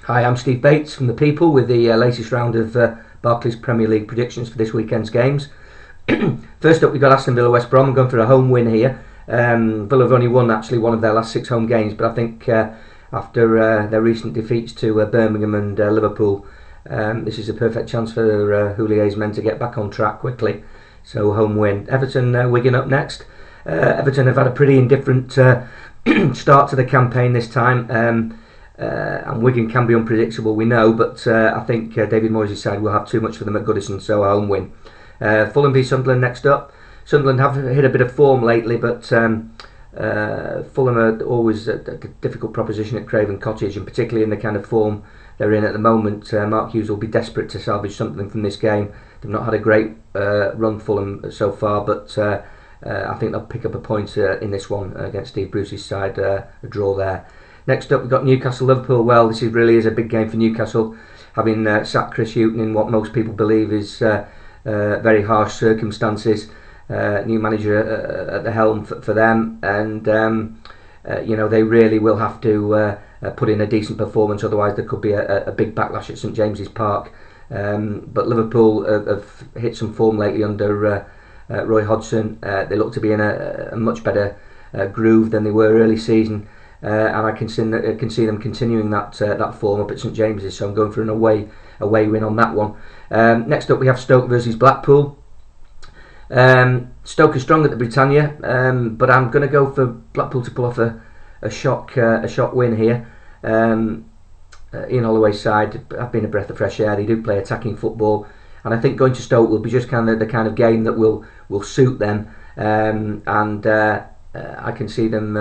Hi, I'm Steve Bates from The People with the latest round of Barclays Premier League predictions for this weekend's games. First up, we've got Aston Villa West Brom. I'm going for a home win here. Villa have only won actually one of their last 6 home games, but I think after their recent defeats to Birmingham and Liverpool, this is a perfect chance for Houlier's men to get back on track quickly. So home win. Everton Wigan up next. Everton have had a pretty indifferent start to the campaign this time. And Wigan can be unpredictable, we know, but I think David Moyes' side will have too much for them at Goodison, so a home win. Fulham v Sunderland next up. Sunderland have hit a bit of form lately, but Fulham are always a difficult proposition at Craven Cottage, and particularly in the kind of form they're in at the moment. Mark Hughes will be desperate to salvage something from this game. They've not had a great run, Fulham, so far, but I think they'll pick up a point in this one against Steve Bruce's side, a draw there. Next up, we've got Newcastle-Liverpool. Well, this really is a big game for Newcastle, having sacked Chris Hughton in what most people believe is very harsh circumstances. New manager at the helm for them, and they really will have to put in a decent performance, otherwise there could be a big backlash at St James's Park. But Liverpool have hit some form lately under Roy Hodgson. They look to be in a much better groove than they were early season. And I can see them continuing that form up at St James's, so I'm going for an away win on that one. Next up, we have Stoke versus Blackpool. Stoke are strong at the Britannia, but I'm going to go for Blackpool to pull off a shock win here. Ian Holloway's side have been a breath of fresh air. They do play attacking football, and I think going to Stoke will be just kind of the kind of game that will suit them. I can see them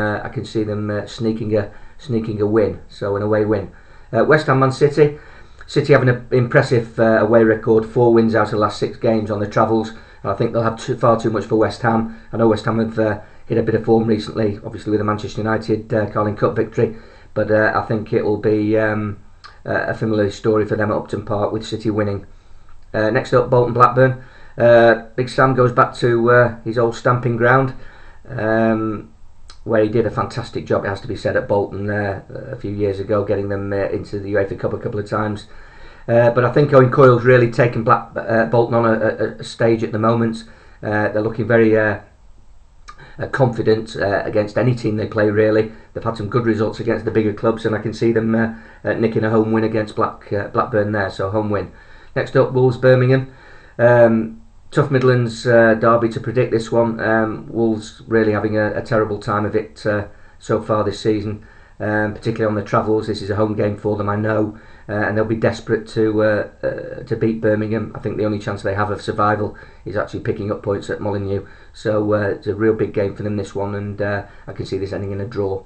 sneaking a win, so an away win. West Ham Man City. City have an impressive away record, 4 wins out of the last 6 games on the travels. And I think they'll have far too much for West Ham. I know West Ham have hit a bit of form recently, obviously with the Manchester United Carling Cup victory, but I think it will be a familiar story for them at Upton Park with City winning. Next up, Bolton Blackburn. Big Sam goes back to his old stamping ground, where he did a fantastic job, it has to be said, at Bolton a few years ago, getting them into the UEFA Cup a couple of times. But I think Owen Coyle's really taken Bolton on a stage at the moment. They're looking very confident against any team they play, really. They've had some good results against the bigger clubs, and I can see them nicking a home win against Blackburn there, so home win. Next up, Wolves Birmingham. Tough Midlands derby to predict this one. Wolves really having a terrible time of it so far this season, particularly on the travels. This is a home game for them, I know, and they'll be desperate to beat Birmingham. I think the only chance they have of survival is actually picking up points at Molineux. So it's a real big game for them, this one, and I can see this ending in a draw.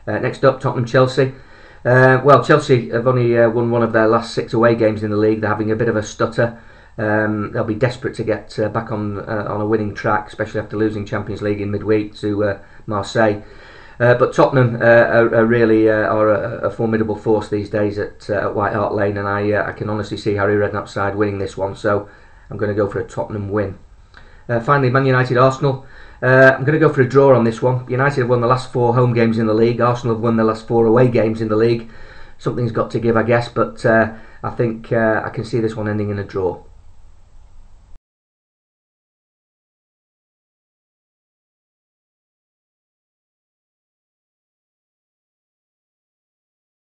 Next up, Tottenham-Chelsea. Chelsea have only won one of their last 6 away games in the league. They're having a bit of a stutter. They'll be desperate to get back on a winning track, especially after losing Champions League in midweek to Marseille. But Tottenham are really a formidable force these days at White Hart Lane, and I can honestly see Harry Redknapp's side winning this one, so I'm going to go for a Tottenham win. Finally, Man United Arsenal. I'm going to go for a draw on this one. United have won the last 4 home games in the league. Arsenal have won the last 4 away games in the league. Something's got to give, I guess, but I think I can see this one ending in a draw.